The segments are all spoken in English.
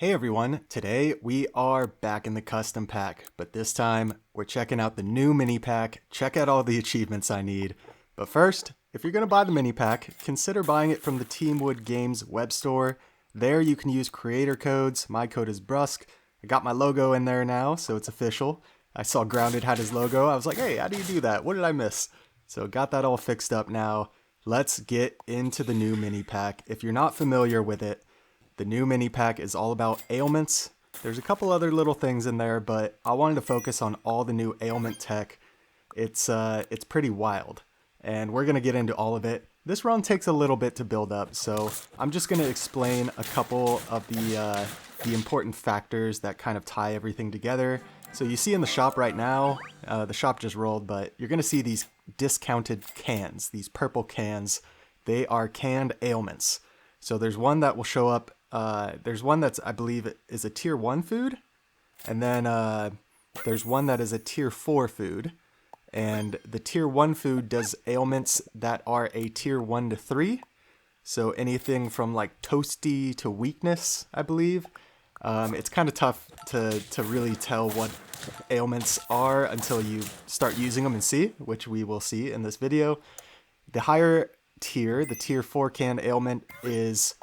Hey everyone, today we are back in the custom pack, but this time we're checking out the new mini pack, check out all the achievements I need. But first, if you're going to buy the mini pack, consider buying it from the Teamwood Games web store. There you can use creator codes, my code is Brusk. I got my logo in there now, so it's official. I saw Grounded had his logo, I was like, hey, how do you do that? What did I miss? So got that all fixed up now. Let's get into the new mini pack. If you're not familiar with it, the new mini pack is all about ailments. There's a couple other little things in there, but I wanted to focus on all the new ailment tech. It's pretty wild, and we're gonna get into all of it. This run takes a little bit to build up, so I'm just gonna explain a couple of the important factors that kind of tie everything together. So you see in the shop right now, the shop just rolled, but you're gonna see these discounted cans, these purple cans. They are canned ailments. So there's one that will show up. There's one that's, I believe, is a tier 1 food, and then there's one that is a tier 4 food, and the tier 1 food does ailments that are a tier 1 to 3, so anything from like toasty to weakness, I believe. It's kind of tough to really tell what ailments are until you start using them and see, which we will see in this video. The higher tier, the tier 4 canned ailment, is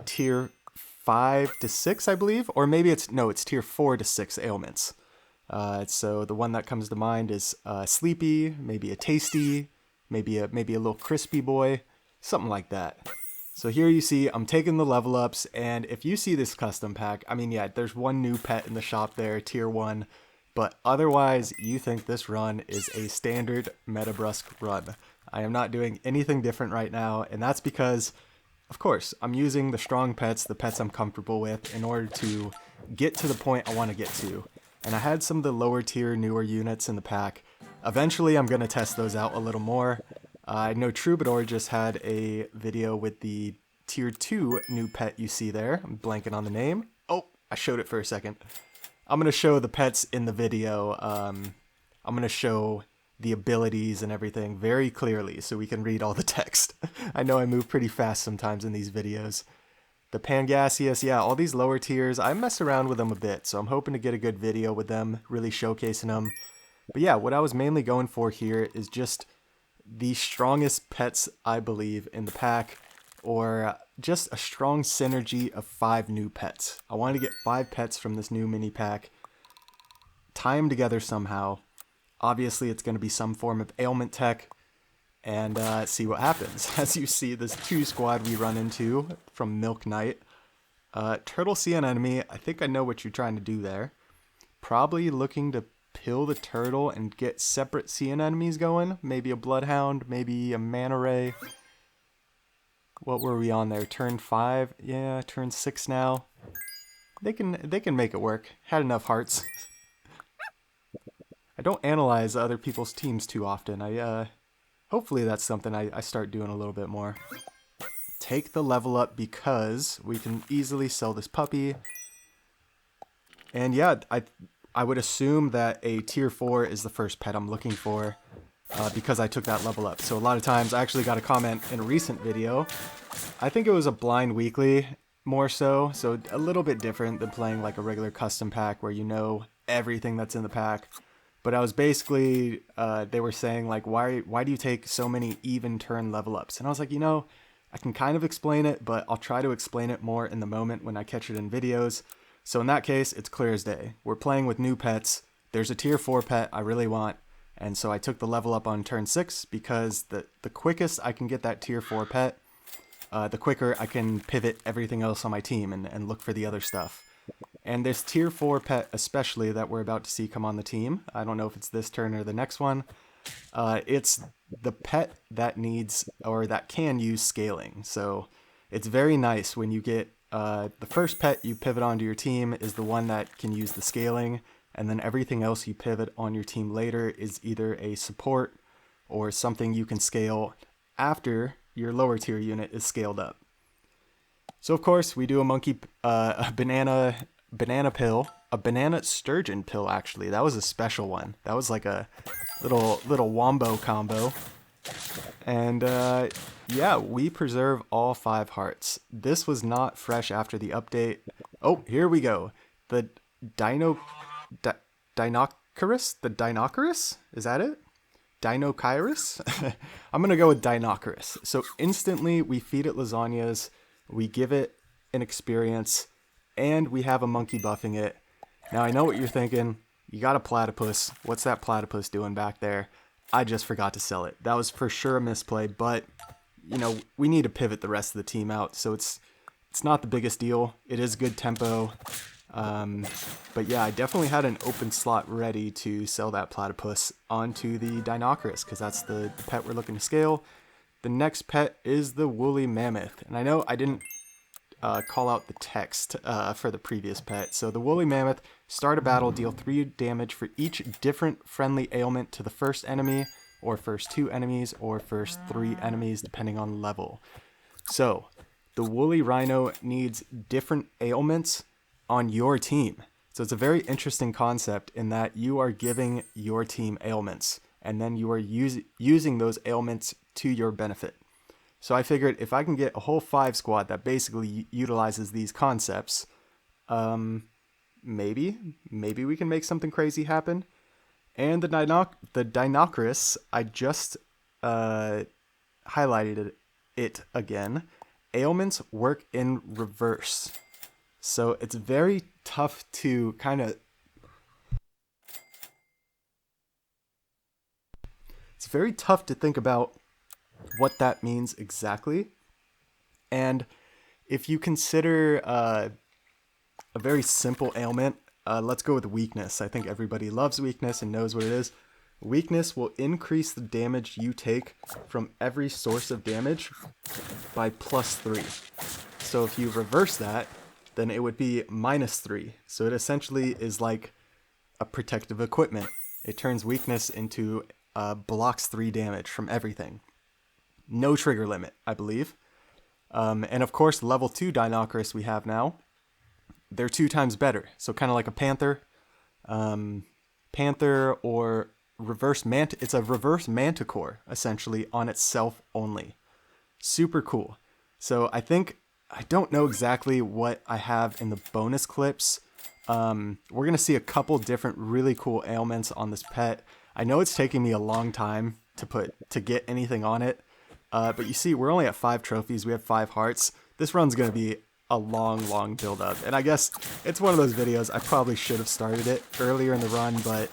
tier 5 to 6, I believe, or maybe it's tier 4 to 6 ailments. So the one that comes to mind is sleepy, maybe a tasty, maybe a little crispy boy, something like that. So here you see I'm taking the level ups, and if you see this custom pack, I mean, yeah, there's one new pet in the shop there, tier 1, but otherwise you think this run is a standard Meta Brusk run. I am not doing anything different right now, and that's because, of course, I'm using the strong pets, the pets I'm comfortable with, in order to get to the point I want to get to. And I had some of the lower tier, newer units in the pack. Eventually, I'm going to test those out a little more. I know Troubadour just had a video with the tier 2 new pet you see there. I'm blanking on the name. Oh, I showed it for a second. I'm going to show the pets in the video. I'm going to show the abilities and everything very clearly so we can read all the text. I know I move pretty fast sometimes in these videos. The Pangasius, yeah, all these lower tiers, I mess around with them a bit, so I'm hoping to get a good video with them, really showcasing them. But yeah, what I was mainly going for here is just the strongest pets, I believe, in the pack, or just a strong synergy of 5 new pets. I wanted to get 5 pets from this new mini pack, tie them together somehow. Obviously, it's going to be some form of ailment tech, and see what happens. As you see, this 2 squad we run into from Milk Knight. Turtle sea an enemy. I think I know what you're trying to do there. Probably looking to pill the turtle and get separate sea enemies going. Maybe a bloodhound, maybe a manta ray. What were we on there? Turn 5? Yeah, turn 6 now. They can make it work. Had enough hearts. I don't analyze other people's teams too often. Hopefully that's something I start doing a little bit more. Take the level up because we can easily sell this puppy. And yeah, I would assume that a tier 4 is the first pet I'm looking for because I took that level up. So a lot of times, I actually got a comment in a recent video. I think it was a blind weekly more so a little bit different than playing like a regular custom pack where you know everything that's in the pack. But I was basically, they were saying like, why do you take so many even turn level ups? And I was like, I can kind of explain it, but I'll try to explain it more in the moment when I catch it in videos. So in that case, it's clear as day. We're playing with new pets. There's a tier 4 pet I really want. And so I took the level up on turn 6 because the quickest I can get that tier 4 pet, the quicker I can pivot everything else on my team and look for the other stuff. And this tier 4 pet especially that we're about to see come on the team, I don't know if it's this turn or the next one, it's the pet that needs or that can use scaling. So it's very nice when you get the first pet you pivot onto your team is the one that can use the scaling, and then everything else you pivot on your team later is either a support or something you can scale after your lower tier unit is scaled up. So of course we do a banana pill, a banana sturgeon pill actually. That was a special one. That was like a little wombo combo. And yeah, we preserve all 5 hearts. This was not fresh after the update. Oh, here we go. The Dinocaris? The Dinocaris? Is that it? Dinocaris? I'm going to go with Dinocaris. So instantly we feed it lasagnas, we give it an experience, and we have a monkey buffing it. Now I know what you're thinking. You got a platypus. What's that platypus doing back there? I just forgot to sell it. That was for sure a misplay, but you know, we need to pivot the rest of the team out, so it's not the biggest deal. It is good tempo. But yeah, I definitely had an open slot ready to sell that platypus onto the Dinocaris, because that's the pet we're looking to scale. The next pet is the woolly mammoth, and I know I didn't call out the text for the previous pet. So the woolly mammoth, start a battle, deal 3 damage for each different friendly ailment to the first enemy, or first 2 enemies, or first 3 enemies, depending on level. So the woolly rhino needs different ailments on your team. So it's a very interesting concept in that you are giving your team ailments, and then you are using those ailments to your benefit. So I figured if I can get a whole 5 squad that basically utilizes these concepts, maybe we can make something crazy happen. And the Dinocaris, I just highlighted it again. Ailments work in reverse. So it's very tough to it's very tough to think about what that means exactly. And if you consider a very simple ailment, let's go with weakness. I think everybody loves weakness and knows what it is. Weakness will increase the damage you take from every source of damage by +3. So if you reverse that, then it would be -3. So it essentially is like a protective equipment. It turns weakness into blocks 3 damage from everything. No trigger limit, I believe. And of course, level 2 Dinocaris we have now, they're 2 times better. So kind of like a panther. Panther or it's a reverse manticore, essentially, on itself only. Super cool. So I don't know exactly what I have in the bonus clips. We're going to see a couple different really cool ailments on this pet. I know it's taking me a long time to get anything on it. But you see, we're only at 5 trophies. We have 5 hearts. This run's going to be a long build up. And I guess it's one of those videos I probably should have started it earlier in the run, but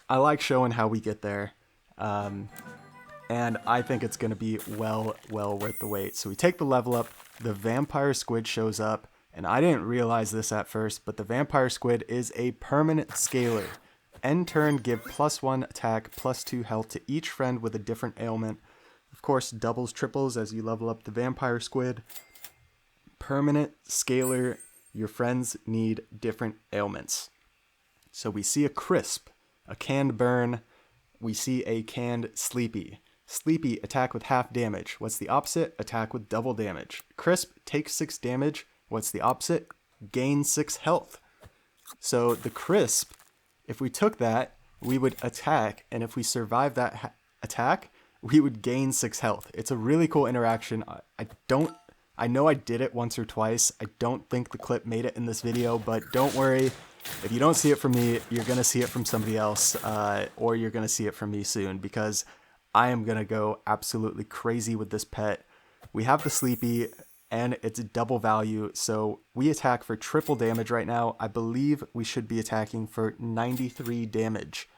I like showing how we get there. And I think it's going to be well worth the wait. So we take the level up. The vampire squid shows up. And I didn't realize this at first, but the vampire squid is a permanent scaler. End turn, give +1 attack, +2 health to each friend with a different ailment. Of course, doubles, triples as you level up the vampire squid. Permanent scaler, your friends need different ailments. So we see a crisp, a canned burn. We see a canned sleepy. Sleepy, attack with half damage. What's the opposite? Attack with double damage. Crisp, takes 6 damage. What's the opposite? Gain 6 health. So the crisp, if we took that, we would attack, and if we survive that attack, we would gain 6 health. It's a really cool interaction. I know I did it once or twice. I don't think the clip made it in this video, but don't worry. If you don't see it from me, you're going to see it from somebody else, or you're going to see it from me soon, because I am going to go absolutely crazy with this pet. We have the sleepy, and it's double value, so we attack for triple damage right now. I believe we should be attacking for 93 damage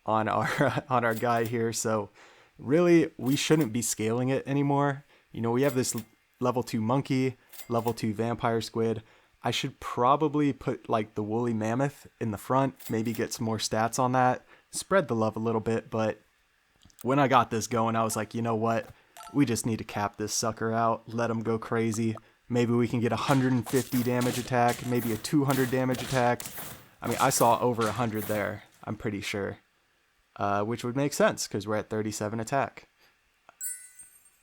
on our guy here, so really, we shouldn't be scaling it anymore. You know, we have this level 2 monkey, level 2 vampire squid. I should probably put like the woolly mammoth in the front, maybe get some more stats on that, spread the love a little bit. But when I got this going, I was like, you know what? We just need to cap this sucker out, let him go crazy. Maybe we can get 150 damage attack, maybe a 200 damage attack. I mean, I saw over 100 there, I'm pretty sure. Which would make sense because we're at 37 attack.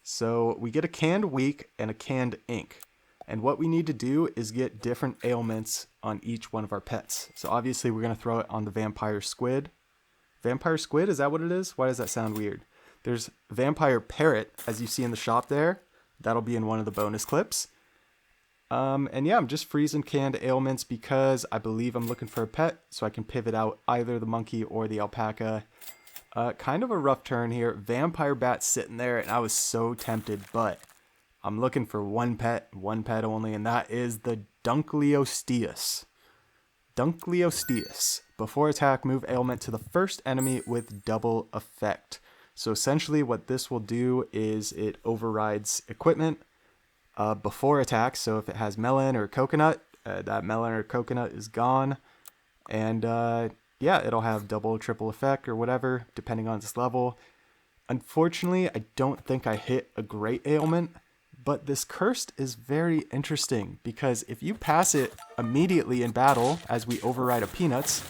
So we get a canned weak and a canned ink. And what we need to do is get different ailments on each one of our pets. So obviously we're going to throw it on the vampire squid. Vampire squid, is that what it is? Why does that sound weird? There's Vampire Parrot, as you see in the shop there. That'll be in one of the bonus clips. And yeah, I'm just freezing canned ailments because I believe I'm looking for a pet, so I can pivot out either the monkey or the alpaca. Kind of a rough turn here. Vampire Bat sitting there, and I was so tempted, but I'm looking for one pet only, and that is the Dunkleosteus. Dunkleosteus. Before attack, move ailment to the first enemy with double effect. So essentially what this will do is it overrides equipment before attack. So if it has melon or coconut, that melon or coconut is gone. And yeah, it'll have double, triple effect or whatever, depending on its level. Unfortunately, I don't think I hit a great ailment, but this cursed is very interesting because if you pass it immediately in battle as we override a peanuts,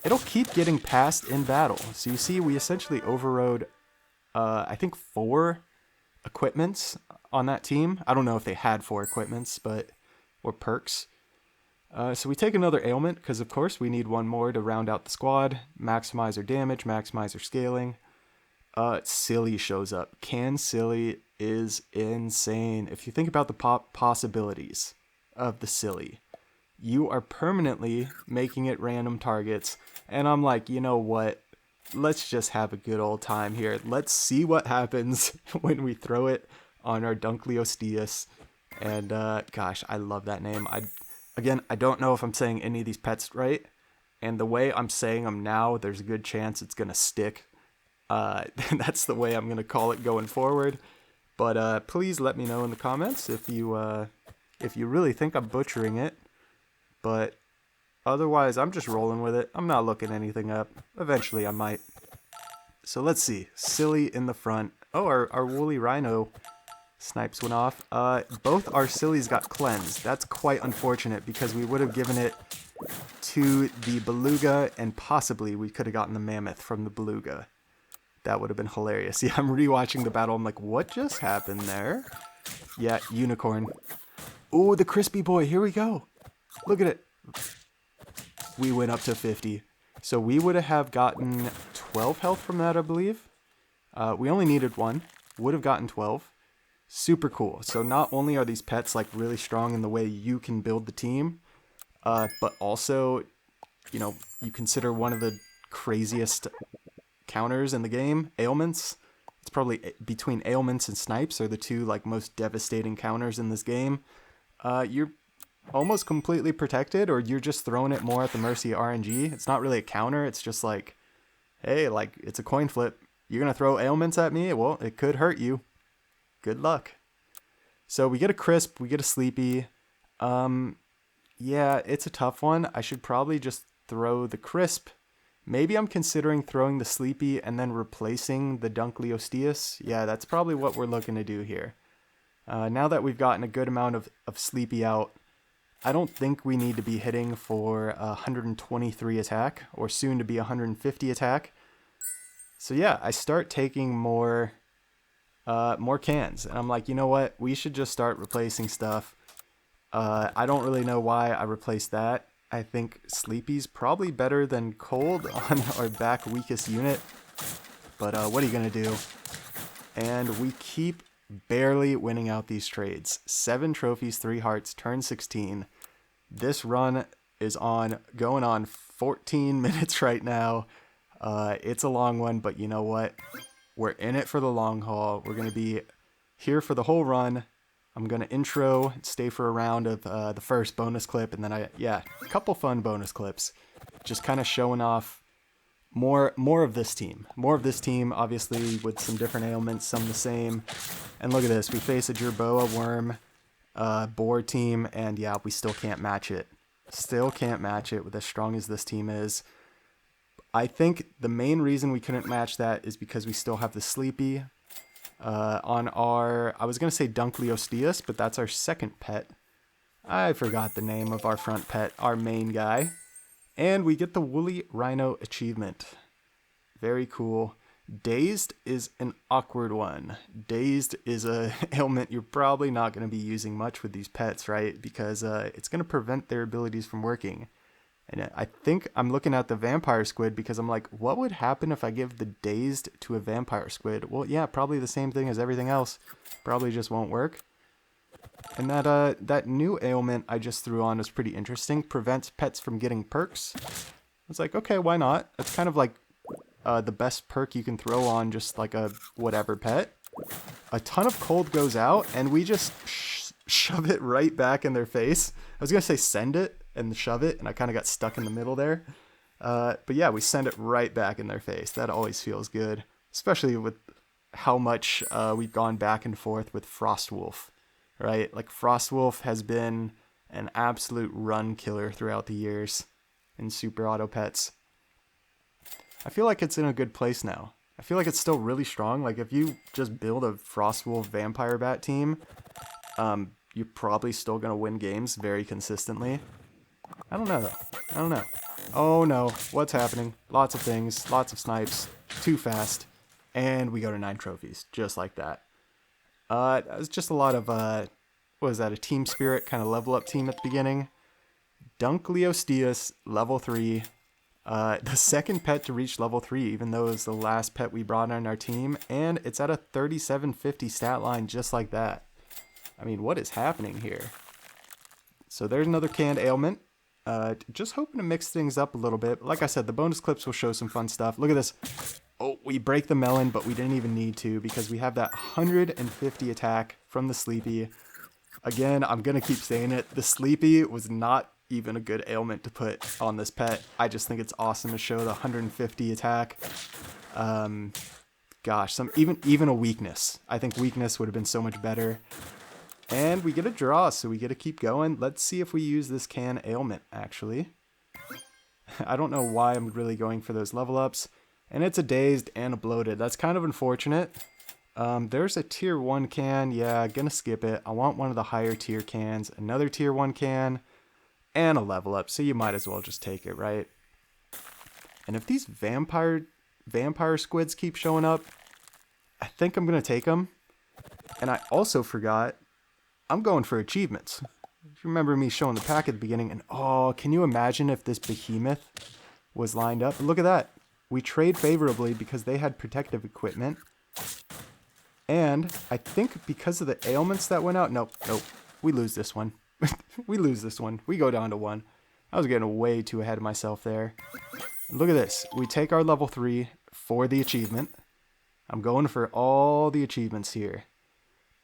it'll keep getting passed in battle. So you see, we essentially overrode, I think 4 equipments on that team. I don't know if they had 4 equipments, or perks. So we take another ailment because, of course, we need one more to round out the squad, maximize our damage, maximize our scaling. Silly shows up. Can Silly is insane. If you think about the possibilities of the Silly, you are permanently making it random targets. And I'm like, you know what? Let's just have a good old time here. Let's see what happens when we throw it on our Dunkleosteus. And gosh, I love that name. Again, I don't know if I'm saying any of these pets right. And the way I'm saying them now, there's a good chance it's going to stick. That's the way I'm going to call it going forward. But please let me know in the comments if you really think I'm butchering it. But otherwise, I'm just rolling with it. I'm not looking anything up. Eventually, I might. So let's see. Silly in the front. Oh, our woolly rhino snipes went off. Both our sillies got cleansed. That's quite unfortunate because we would have given it to the beluga and possibly we could have gotten the mammoth from the beluga. That would have been hilarious. Yeah, I'm rewatching the battle. I'm like, what just happened there? Yeah, unicorn. Oh, the crispy boy. Here we go. Look at it. We went up to 50. So we would have gotten 12 health from that, I believe. We only needed 1. Would have gotten 12. Super cool. So not only are these pets like really strong in the way you can build the team, but also, you know, you consider one of the craziest counters in the game, ailments. It's probably between ailments and snipes are the 2 like most devastating counters in this game. You're almost completely protected, or you're just throwing it more at the mercy of RNG. It's not really a counter. It's just like, hey, like it's a coin flip. You're gonna throw ailments at me? Well, it could hurt you. Good luck. So we get a crisp, we get a sleepy. Yeah, it's a tough one. I should probably just throw the crisp. Maybe I'm considering throwing the sleepy and then replacing the Dunkleosteus. Yeah, that's probably what we're looking to do here. Now that we've gotten a good amount of sleepy out, I don't think we need to be hitting for 123 attack or soon to be 150 attack. So yeah, I start taking more cans, and I'm like, you know what? We should just start replacing stuff. I don't really know why I replaced that. I think Sleepy's probably better than Cold on our back weakest unit. But what are you going to do? And we keep barely winning out these trades. 7 trophies, 3 hearts, turn 16. This run is going on 14 minutes right now. It's a long one, but you know what? We're in it for the long haul. We're going to be here for the whole run. I'm going to intro, stay for a round of the first bonus clip, and then a couple fun bonus clips. Just kind of showing off more of this team. More of this team, obviously, with some different ailments, some the same. And look at this. We face a Jerboa worm boar team, and yeah, we still can't match it. Still can't match it with as strong as this team is. I think the main reason we couldn't match that is because we still have the Sleepy. On our, I was going to say Dunkleosteus, but that's our second pet. I forgot the name of our front pet, our main guy. And we get the Woolly Rhino achievement. Very cool. Dazed is an awkward one. Dazed is a ailment you're probably not going to be using much with these pets, right? Because it's going to prevent their abilities from working. And I think I'm looking at the vampire squid because I'm like, what would happen if I give the dazed to a vampire squid? Well, yeah, probably the same thing as everything else. Probably just won't work. And that new ailment I just threw on is pretty interesting. Prevents pets from getting perks. It's like, okay, why not? It's kind of like the best perk you can throw on just like a whatever pet. A ton of cold goes out, and we just shove it right back in their face. I was going to say send it and shove it, and I kind of got stuck in the middle there. But yeah, we send it right back in their face. That always feels good, especially with how much we've gone back and forth with Frostwolf, right? Like, Frostwolf has been an absolute run killer throughout the years in Super Auto Pets. I feel like it's in a good place now. I feel like it's still really strong. Like, if you just build a Frostwolf Vampire Bat team, you're probably still going to win games very consistently. I don't know, though. I don't know. Oh, no. What's happening? Lots of things. Lots of snipes. Too fast. And we go to 9 trophies. Just like that. It was just a lot of, what was that? A team spirit kind of level up team at the beginning. Dunkleosteus, level 3. The second pet to reach level 3, even though it was the last pet we brought on our team. And it's at a 3750 stat line just like that. I mean, what is happening here? So there's another canned ailment. Just hoping to mix things up a little bit. Like I said, the bonus clips will show some fun stuff. Look at this. Oh, we break the melon, but we didn't even need to because we have that 150 attack from the Sleepy. Again, I'm going to keep saying it. The Sleepy was not even a good ailment to put on this pet. I just think it's awesome to show the 150 attack. Gosh, even a weakness. I think weakness would have been so much better. And we get a draw, so we get to keep going. Let's see if we use this can ailment, actually. I don't know why I'm really going for those level ups. And it's a dazed and a bloated. That's kind of unfortunate. There's a tier 1 can. Yeah, gonna skip it. I want one of the higher tier cans. Another tier 1 can. And a level up, so you might as well just take it, right? And if these vampire squids keep showing up, I think I'm gonna take them. And I also forgot, I'm going for achievements. If you remember me showing the pack at the beginning, and oh, can you imagine if this behemoth was lined up? Look at that. We trade favorably because they had protective equipment. And I think because of the ailments that went out, nope, we lose this one. We lose this one. We go down to 1. I was getting way too ahead of myself there. And look at this. We take our level 3 for the achievement. I'm going for all the achievements here.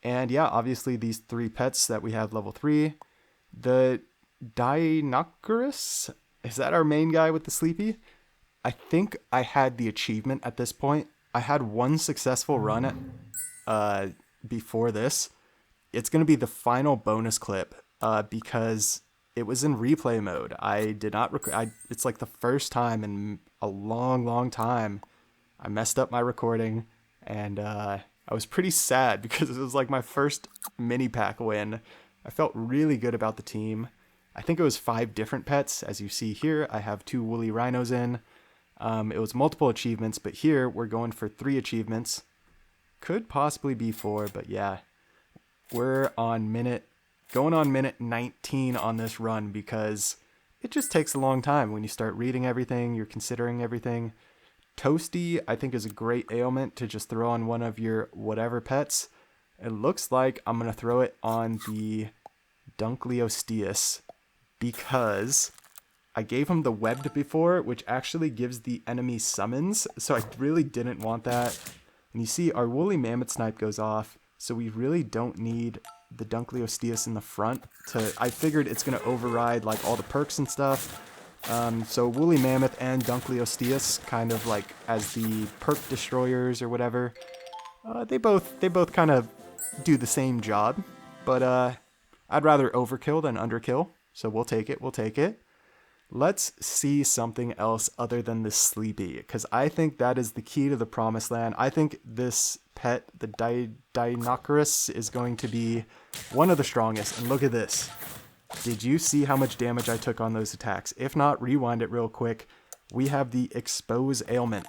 And yeah, obviously these 3 pets that we have level 3. The Dinocaris, is that our main guy with the Sleepy? I think I had the achievement at this point. I had 1 successful run at, before this. It's going to be the final bonus clip because it was in replay mode. I did not record. It's like the first time in a long time I messed up my recording, and I was pretty sad because it was like my first mini pack win. I felt really good about the team. I think it was 5 different pets. As you see here, I have 2 woolly rhinos in. It was multiple achievements, but here we're going for 3 achievements. Could possibly be 4, but yeah. We're going on minute 19 on this run because it just takes a long time when you start reading everything, you're considering everything. Toasty, I think, is a great ailment to just throw on one of your whatever pets. It looks like I'm going to throw it on the Dunkleosteus because I gave him the webbed before, which actually gives the enemy summons, so I really didn't want that. And you see our woolly mammoth snipe goes off, so we really don't need the Dunkleosteus in the front. I figured it's going to override like all the perks and stuff. So woolly mammoth and Dunkleosteus kind of like as the perk destroyers or whatever. They both kind of do the same job, but I'd rather overkill than underkill. So we'll take it. Let's see something else other than this Sleepy, because I think that is the key to the promised land. I think this pet, the Dinocaris, is going to be one of the strongest. And look at this. Did you see how much damage I took on those attacks? If not, rewind it real quick. We have the Expose Ailment,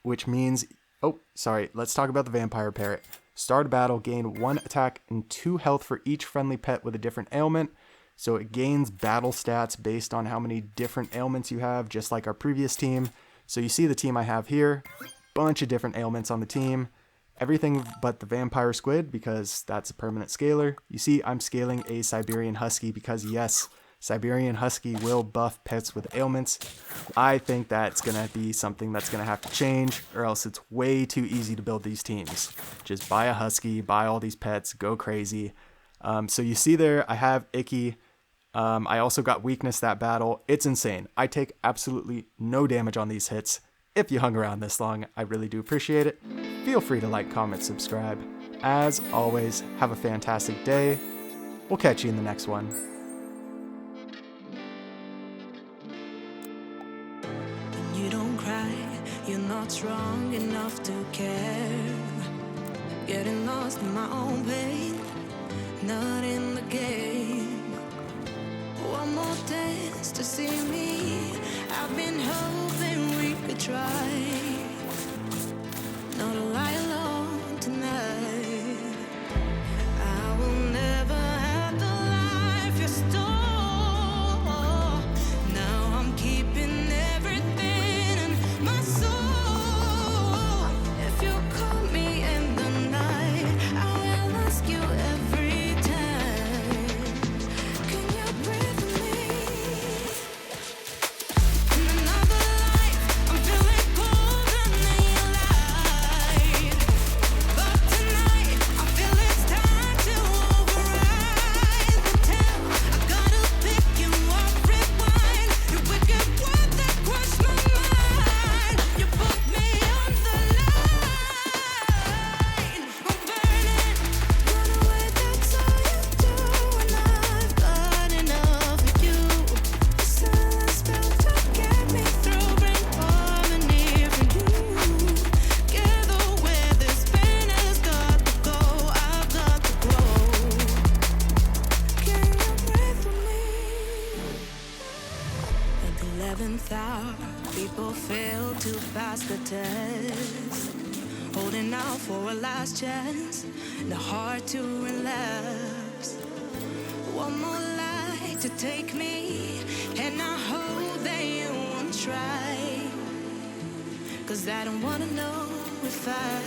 which means... Oh, sorry. Let's talk about the Vampire Parrot. Start a battle, gain 1 attack and 2 health for each friendly pet with a different ailment. So it gains battle stats based on how many different ailments you have, just like our previous team. So you see the team I have here, bunch of different ailments on the team. Everything but the vampire squid, because that's a permanent scaler. You see I'm scaling a Siberian husky because yes, Siberian husky will buff pets with ailments. I think that's going to be something that's going to have to change, or else it's way too easy to build these teams. Just buy a husky, buy all these pets, go crazy. So you see there, I have Icky. I also got weakness that battle. It's insane. I take absolutely no damage on these hits. If you hung around this long, I really do appreciate it. Feel free to like, comment, subscribe. As always, have a fantastic day. We'll catch you in the next one. You don't cry, you're not strong enough to care. Getting lost in my own pain, not in the game. One more dance to see me. I've been hoping we could try. Not a lie alone tonight. I will never have the life you stole. Now I'm keeping everything in my soul. If you call me in the night, I will ask you every time. Can you breathe with me? In another life, I'm feeling colder than you lied. But tonight, I feel it's time to override the tale. I gotta pick you up, rewind. Your wicked word that crushed my mind. You put me on the line. I'm burning, run away, that's all you do. And I've got enough of you. The silence spell to get me through, bring harmony for you. Together where this pain has got to go, I've got to grow. Can you breathe with me? At the 11th hour, people fail to pass the test. Holding out for a last chance, the heart to relapse. One more light to take me, and I hope they won't try. 'Cause I don't wanna know if I